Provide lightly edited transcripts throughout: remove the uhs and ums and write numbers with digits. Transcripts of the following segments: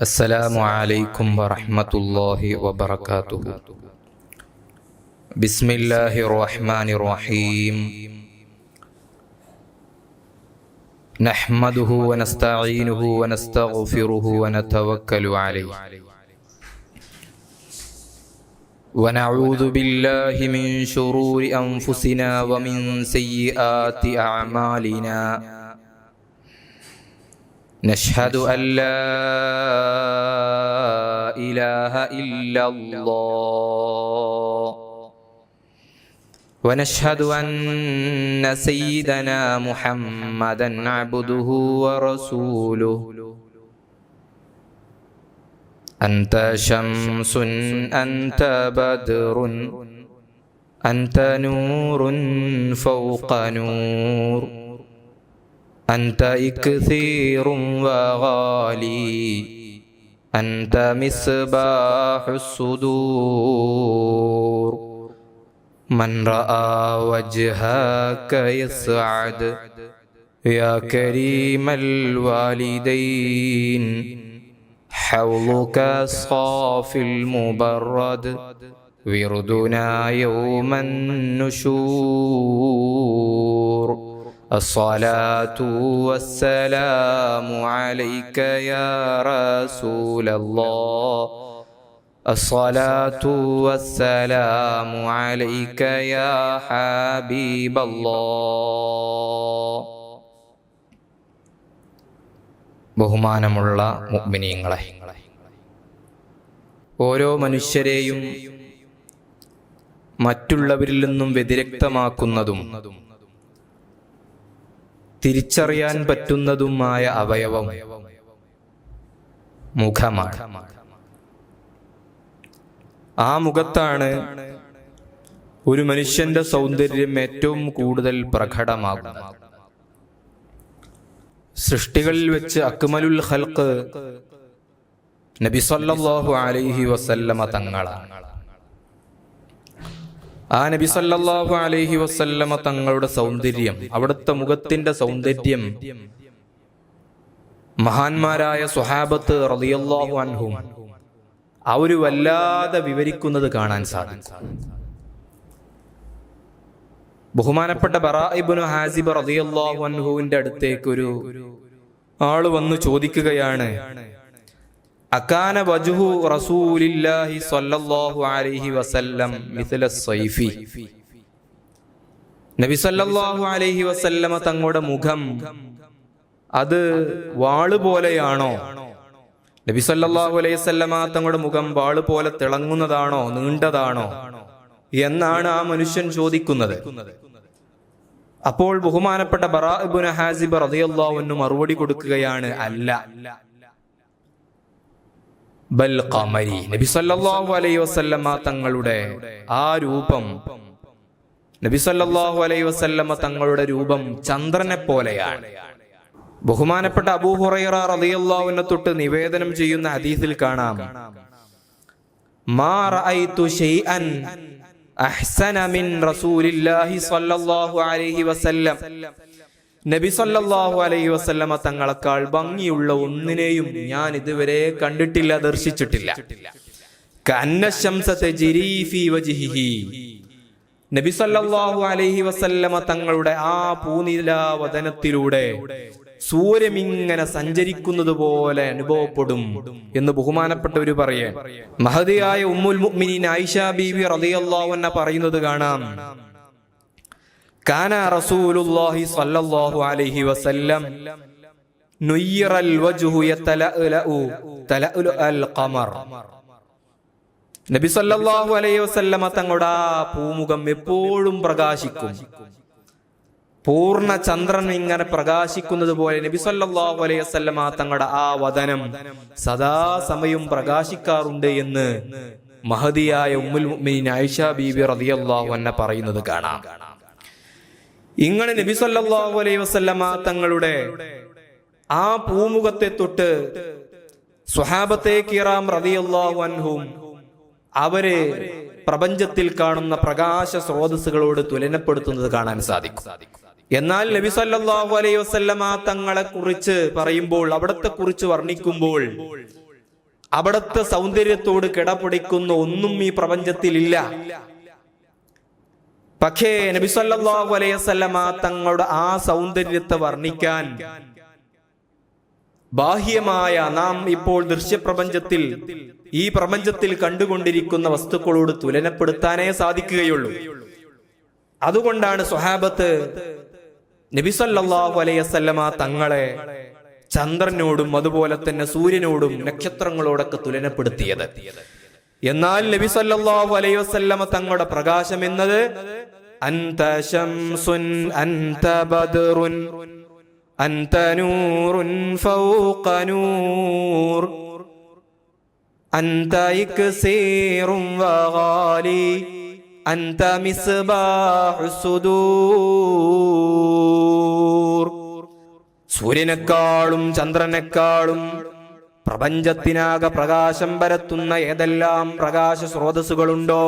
السلام عليكم ورحمة الله وبركاته. بسم الله الرحمن الرحيم. نحمده ونستعينه ونستغفره ونتوكل عليه ونعوذ بالله من شرور أنفسنا ومن سيئات أعمالنا. نشهد أن لا إله إلا الله ونشهد أن سيدنا محمدا عبده ورسوله. أنت شمس أنت بدر أنت نور فوق نور أنت إكثير وغالي أنت مصباح الصدور. من رأى وجهك يسعد يا كريم الوالدين. حوضك الصافي المبرد وردنا يوم النشور. الصلاة والسلام عليك يا رسول الله. الصلاة والسلام عليك يا حبيب الله. ബഹുമാനമുള്ള മുഅ്മിനീങ്ങളെ, ഓരോ മനുഷ്യരെയും മറ്റുള്ളവരിൽ നിന്നും വ്യതിരിക്തമാക്കുന്നതും തിരിച്ചറിയാൻ പറ്റുന്നതുമായ അവയവം മുഖമാണ്. ആ മുഖത്താണ് ഒരു മനുഷ്യന്റെ സൗന്ദര്യം ഏറ്റവും കൂടുതൽ പ്രകടമാകുന്നത്. സൃഷ്ടികളിൽ വെച്ച് അക്മലുൽ ഖൽഖ് നബി സല്ലല്ലാഹു അലൈഹി വസല്ലമ തങ്ങളാണ്. ആ നബി സല്ലല്ലാഹു അലൈഹി വസല്ലമ തങ്ങളുടെ സൗന്ദര്യം, അവിടുത്തെ മുഖത്തിന്റെ സൗന്ദര്യം മഹാന്മാരായ സ്വഹാബത്ത് റളിയല്ലാഹു അൻഹും അവര് വല്ലാതെ വിവരിക്കുന്നത് കാണാൻ സാധിക്കും. ബഹുമാനപ്പെട്ട ബറാ ഇബ്നു ഹാസിബ് റളിയല്ലാഹു അൻഹുവിന്റെ അടുത്തേക്ക് ഒരു ആള് വന്നു ചോദിക്കുകയാണ്, അകാന വജ്ഹു റസൂലില്ലാഹി സ്വല്ലല്ലാഹു അലൈഹി വസല്ലം മിസ്ല സൈഫി. നബി സല്ലല്ലാഹു അലൈഹി വസല്ലമ തങ്ങളുടെ മുഖം അത് വാള് പോലെയാണോ? നബി സല്ലല്ലാഹു അലൈഹി വസല്ലമ തങ്ങളുടെ മുഖം വാള് പോലെ തിളങ്ങുന്നതാണോ, നീണ്ടതാണോ എന്നാണ് ആ മനുഷ്യൻ ചോദിക്കുന്നത്. അപ്പോൾ ബഹുമാനപ്പെട്ട ബറാ ഇബ്നു ഹാസിബ് റളിയല്ലാഹു അൻഹു മറുപടി കൊടുക്കുകയാണ്, അല്ല, ബൽ ഖമരി. നബി സല്ലല്ലാഹു അലൈഹി വസല്ലമ തങ്ങളുടെ ആ രൂപം, നബി സല്ലല്ലാഹു അലൈഹി വസല്ലമ തങ്ങളുടെ രൂപം ചന്ദ്രനെ പോലെയാണ്. ബഹുമാനപ്പെട്ട അബൂ ഹുറൈറ റളിയല്ലാഹു അൻഹു തൊട്ട് നിവേദനം ചെയ്യുന്ന ഹദീസിൽ കാണാം, മാ റഅയ്തു ഷൈഅൻ അഹ്സന മിൻ റസൂലില്ലാഹി സ്വല്ലല്ലാഹു അലൈഹി വസല്ലം. നബി സല്ലല്ലാഹു അലൈഹി വസല്ലമ തങ്ങളെക്കാൾ ഭംഗിയുള്ള ഒന്നിനെയും ഞാൻ ഇതുവരെ കണ്ടിട്ടില്ല, ദർശിച്ചിട്ടില്ല. കഅന്ന ശംസ തജ്രീ ഫീ വജ്ഹിഹി. നബി സല്ലല്ലാഹു അലൈഹി വസല്ലമ തങ്ങളുടെ ആ പൂനിലാവദനത്തിലൂടെ സൂര്യമിങ്ങനെ സഞ്ചരിക്കുന്നത് പോലെ അനുഭവപ്പെടും എന്ന് ബഹുമാനപ്പെട്ടവര് പറയാൻ. മഹദിയായ ഉമ്മുൽ മുഅ്മിനീൻ ആയിഷ ബീവി റളിയല്ലാഹു അൻഹ പറയുന്നത് കാണാം, കാന റസൂലുള്ളാഹി സ്വല്ലല്ലാഹു അലൈഹി വസല്ലം നുയ്യിറൽ വജ്ഹു യതലഅലഉ തലഅലുൽ ഖമർ. നബി സല്ലല്ലാഹു അലൈഹി വസല്ലമ തങ്ങളുടെ ആ പൂമുഖം എപ്പോഴും പ്രകാശിക്കും. പൂർണ്ണ ചന്ദ്രൻ ഇങ്ങനെ പ്രകാശിക്കുന്നത് പോലെ നബി സല്ലല്ലാഹു അലൈഹി വസല്ലമ തങ്ങളുടെ ആ വദനം സദാസമയം പ്രകാശിക്കാറുണ്ട് എന്ന് മഹദിയായ ഉമ്മുൽ മുഅ്മിനീൻ ആയിഷ ബീബി റളിയല്ലാഹു അൻഹ പറയുന്നത് കാണാം. ഇങ്ങനെ നബി സല്ലല്ലാഹു അലൈഹി വസല്ലമ തങ്ങളുടെ ആ പൂമുഖത്തെ തൊട്ട് സ്വഹാബത്തെ കിറാം റളിയല്ലാഹു അൻഹും അവരെ പ്രപഞ്ചത്തിൽ കാണുന്ന പ്രകാശ സ്രോതസ്സുകളോട് തുലനപ്പെടുത്തുന്നത് കാണാൻ സാധിക്കും. എന്നാൽ നബി സല്ലല്ലാഹു അലൈഹി വസല്ലമ തങ്ങളെ കുറിച്ച് പറയുമ്പോൾ, അവിടത്തെ കുറിച്ച് വർണ്ണിക്കുമ്പോൾ അവിടുത്തെ സൗന്ദര്യത്തോട് കിടപിടിക്കുന്ന ഒന്നും ഈ പ്രപഞ്ചത്തിലില്ല. പക്ഷേ നബി സല്ലല്ലാഹു അലൈഹി വസല്ലമ തങ്ങളുടെ ആ സൗന്ദര്യത്തെ വർണ്ണിക്കാൻ ബാഹ്യമായ നാം ഇപ്പോൾ ദൃശ്യപ്രപഞ്ചത്തിൽ ഈ പ്രപഞ്ചത്തിൽ കണ്ടുകൊണ്ടിരിക്കുന്ന വസ്തുക്കളോട് തുലനപ്പെടുത്താനേ സാധിക്കുകയുള്ളൂ. അതുകൊണ്ടാണ് സ്വഹാബത്ത് നബി സല്ലല്ലാഹു അലൈഹി വസല്ലമ തങ്ങളെ ചന്ദ്രനോടും അതുപോലെ തന്നെ സൂര്യനോടും നക്ഷത്രങ്ങളോടൊക്കെ തുലനപ്പെടുത്തിയത്. എന്നാൽ നബി സല്ലല്ലാഹു അലൈഹി വസല്ലമ തങ്ങളുടെ പ്രകാശം എന്നത് അൻത ശംസുൻ അൻത ബദ്റുൻ അൻത നൂറുൻ ഫൗഖ നൂർ അൻത ഇക്സീറുൻ വഗാലി അൻത മിസ്ബാഹുസ് സുദൂർ. സൂര്യനേക്കാളും ചന്ദ്രനേക്കാളും പ്രപഞ്ചത്തിനാകെ പ്രകാശം പരത്തുന്ന ഏതെല്ലാം പ്രകാശ സ്രോതസ്സുകളുണ്ടോ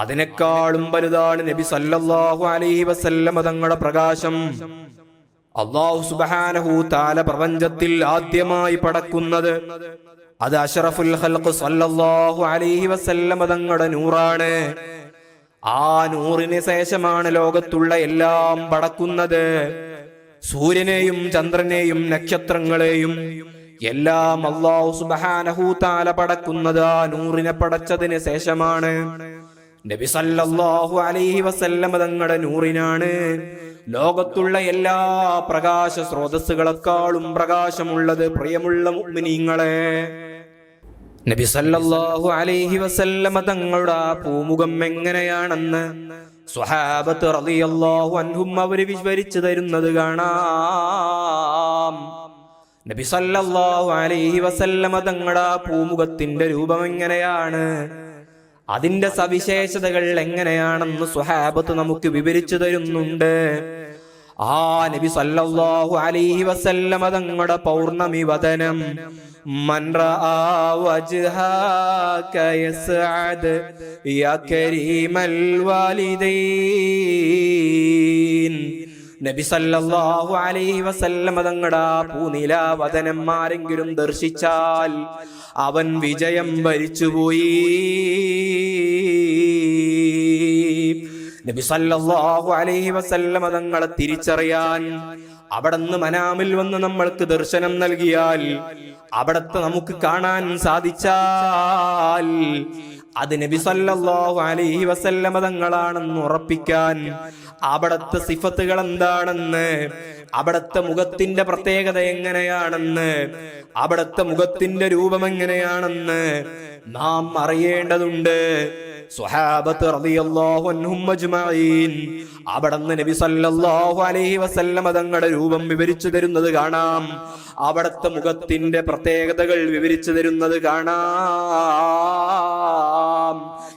അതിനേക്കാളും വലുതാണ് നബി സല്ലല്ലാഹു അലൈഹി വസല്ലമ തങ്ങളുടെ പ്രകാശം. അല്ലാഹു സുബ്ഹാനഹു തആല പ്രപഞ്ചത്തിൽ ആദ്യമായി പടക്കുന്നത് അത് അഷ്റഫുൽ ഖൽഖ് സല്ലല്ലാഹു അലൈഹി വസല്ലമ തങ്ങളുടെ നൂറാണ്. ആ നൂറിന് ശേഷമാണ് ലോകത്തുള്ള എല്ലാം പടക്കുന്നത്. സൂര്യനെയും ചന്ദ്രനെയും നക്ഷത്രങ്ങളെയും എല്ലാം അല്ലാഹു സുബ്ഹാനഹു തആല പടക്കുന്നത് ആ നൂറിനെ പടച്ചതിന് ശേഷമാണ്. നബി സല്ലല്ലാഹു അലൈഹി വസല്ലമ തങ്ങളുടെ നൂറിനാണ് ലോകത്തുള്ള എല്ലാ പ്രകാശ സ്രോതസ്സുകളെക്കാളും പ്രകാശമുള്ളത്. പ്രിയമുള്ള മുഅ്മിനീങ്ങളെ, നബി സല്ലല്ലാഹു അലൈഹി വസല്ലമ തങ്ങളുടെ ആ പൂമുഖം എങ്ങനെയാണെന്ന് സ്വഹാബത്ത് റളിയല്ലാഹു അൻഹും അവര് വിവരിച്ചു തരുന്നത് കാണാം. നബി സല്ലല്ലാഹു അലൈഹി വസല്ലമ തങ്ങളുടെ പൂമുഖത്തിന്റെ രൂപം എങ്ങനെയാണ്, അതിന്റെ സവിശേഷതകൾ എങ്ങനെയാണെന്ന് സ്വഹാബത്ത് നമുക്ക് വിവരിച്ചു തരുന്നുണ്ട്. ആ നബി സല്ലല്ലാഹു അലൈഹി വസല്ലമ തങ്ങളുടെ പൗർണമി വദനം മൻ റആ വജ്ഹക യസ്അദ് യാ കരീമൽ വാലിദൈൻ. നബി സല്ലല്ലാഹു അലൈഹി വസല്ലമ തങ്ങളുടെ പൂനിലാവദനം ആരെങ്കിലും ദർശിച്ചാൽ അവൻ വിജയം വരിച്ചുപോയി. നബി സല്ലല്ലാഹു അലൈഹി വസല്ലമ തങ്ങളെ തിരിച്ചറിയാൻ അവിടുന്ന് മനാമിൽ വന്ന് നമ്മൾക്ക് ദർശനം നൽകിയാൽ, അവിടത്തെ നമുക്ക് കാണാൻ സാധിച്ചാൽ അത് നബി സല്ലല്ലാഹു അലൈഹി വസല്ലമ തങ്ങളാണെന്ന് ഉറപ്പിക്കാൻ അവിടത്തെ സിഫത്തുകൾ എന്താണെന്ന്, അവിടത്തെ മുഖത്തിന്റെ പ്രത്യേകത എങ്ങനെയാണെന്ന്, അവിടത്തെ മുഖത്തിന്റെ രൂപം എങ്ങനെയാണെന്ന് നാം അറിയേണ്ടതുണ്ട്. സ്വഹാബത്ത് റളിയല്ലാഹു അൻഹും അജ്മഈൻ അവിടുന്ന് നബി സല്ലല്ലാഹു അലൈഹി വസല്ലമ തങ്ങളുടെ രൂപം വിവരിച്ചു തരുന്നത് കാണാം. അവിടത്തെ മുഖത്തിന്റെ പ്രത്യേകതകൾ വിവരിച്ചു തരുന്നത് കാണാം.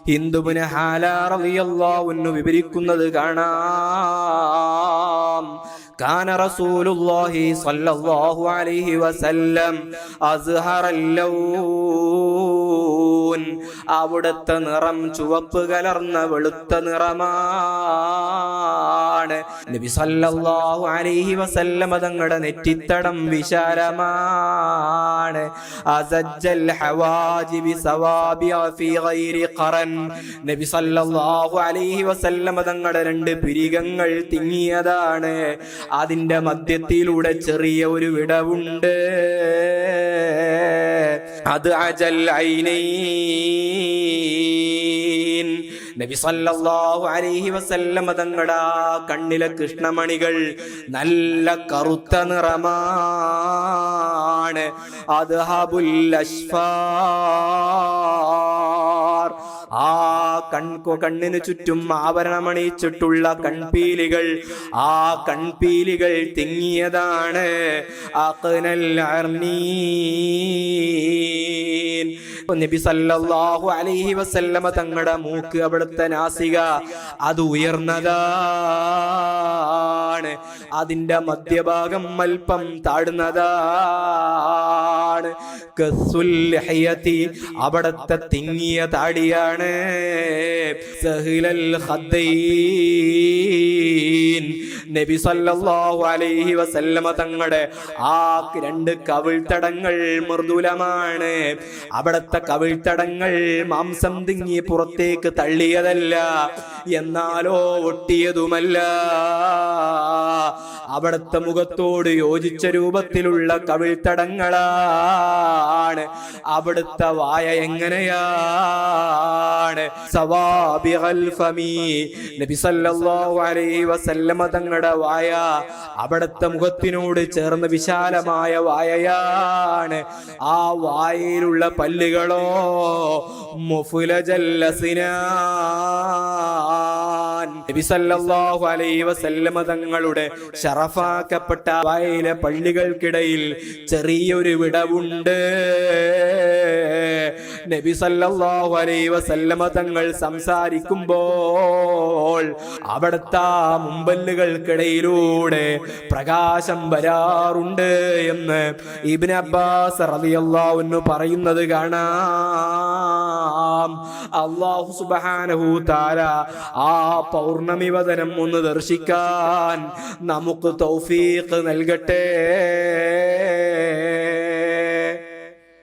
ഹിന്ദുബിന് ഹാല റളിയല്ലാഹു അൻഹു വിവരിക്കുന്നത് കാണാം. കാന റസൂലുള്ളാഹി സ്വല്ലല്ലാഹു അലൈഹി വസല്ലം അസ്ഹറൽ ലൗൻ. അവിടുത്തെ നിറം ചുവപ്പ് കലർന്ന വെളുത്ത നിറമാണ്. നബി സല്ലല്ലാഹു അലൈഹി വസല്ലം തങ്ങളുടെ നെറ്റിത്തടം വിശാലമാണ്. അസജ്ജൽ ഹവാജിബി സവാബിഅ ഫീ ഗൈരി ഖറൻ. നബി സല്ലല്ലാഹു അലൈഹി വസല്ലം തങ്ങളുടെ രണ്ട് പിരികങ്ങൾ തിങ്ങിയതാണ്. അതിന്റെ മധ്യത്തിലൂടെ ചെറിയ ഒരു വിടവുണ്ട്. അത് അജൽ ഐനൈൻ. നബി സല്ലല്ലാഹു അലൈഹി വസല്ലം തങ്ങളുടെ കണ്ണിലെ കൃഷ്ണമണികൾ നല്ല കറുത്ത നിറമാണ്. അദ്ഹബുൽ അശ്ഫാർ. ആ കണ്ണിന് ചുറ്റും ആഭരണമണിയിച്ചിട്ടുള്ള കൺപീലികൾ, ആ കൺപീലികൾ തിങ്ങിയതാണ്. അഖ്നൽ അർനീൻ. നബി സല്ലല്ലാഹു അലൈഹി വസല്ലമ തങ്ങളുടെ മൂക്ക്, അവിടുത്തെ നാസിക അത് ഉയർന്നതാണ്. അതിന്റെ മധ്യഭാഗം അല്പം താഴ്ന്നതാണ്. കസ്സുൽ ലഹ്യതി. അവിടുത്തെ തിങ്ങിയ താടിയാണ്. സഹിലൽ ഖദ്ദൈൻ. നബി സല്ലല്ലാഹു അലൈഹി വസല്ലമ തങ്ങളുടെ ആ രണ്ട് കവിൾത്തടങ്ങൾ മൃദുലമാണ്. അവിടുത്തെ കവിൾത്തടങ്ങൾ മാംസം തിങ്ങി പുറത്തേക്ക് തള്ളിയതല്ല, എന്നാലോ ഒട്ടിയതുമല്ല. അവിടുത്തെ മുഖത്തോട് യോജിച്ച രൂപത്തിലുള്ള കവിൾത്തടങ്ങളാണ്. അവിടുത്തെ വായ എങ്ങനെയാണ്? സവാബിഗൽ ഫമി. നബി സല്ലല്ലാഹു അലൈഹി വസല്ലമ തങ്ങളുടെ വായ അവിടുത്തെ മുഖത്തിനോട് ചേർന്ന് വിശാലമായ വായയാണ്. ആ വായയിലുള്ള പല്ലുകളോ മുഫ്ലജൽ അസ്നാൻ. നബി സല്ലല്ലാഹു അലൈഹി വസല്ലമ തങ്ങളുടെ ഷറഫാക്കപ്പെട്ട വായയിലെ പല്ലുകൾക്കിടയിൽ ചെറിയൊരു വിടവുണ്ട്. നബി സല്ലല്ലാഹു അലൈഹി വസല്ലമ തങ്ങൾ സംസാരിക്കുമ്പോൾ അവിടുത്തെ മുമ്പല്ലുകൾക്കിടയിലൂടെ പ്രകാശം വരാറുണ്ട് എന്ന് ഇബ്നു അബ്ബാസ് റളിയല്ലാഹു അൻഹു പറയുന്നത് കാണാം. അല്ലാഹു സുബ്ഹാനഹു തആല ആ പൗർണമി വദനം ഒന്ന് ദർശിക്കാൻ നമുക്ക് തൗഫീഖ് നൽകട്ടെ.